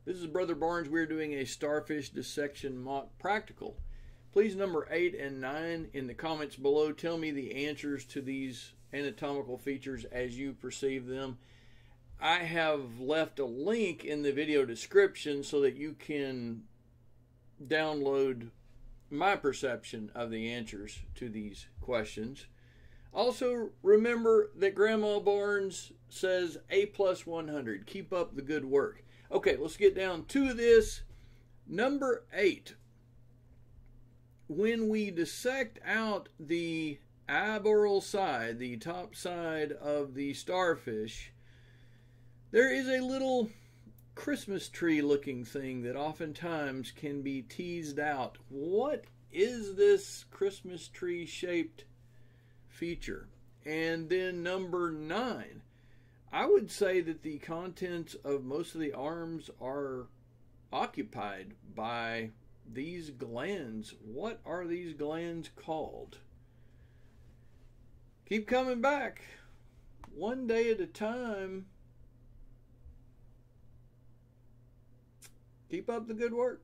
This is Brother Barnes. We're doing a starfish dissection mock practical. Please number 8 and 9 in the comments below. Tell me the answers to these anatomical features as you perceive them. I have left a link in the video description so that you can download my perception of the answers to these questions. Also, remember that Grandma Barnes says A+100. Keep up the good work. Okay, let's get down to this. Number 8. When we dissect out the eyeboral side, the top side of the starfish, there is a little Christmas tree looking thing that oftentimes can be teased out. What is this Christmas tree shaped feature? And then number 9, I would say that the contents of most of the arms are occupied by these glands. What are these glands called? Keep coming back. One day at a time. Keep up the good work.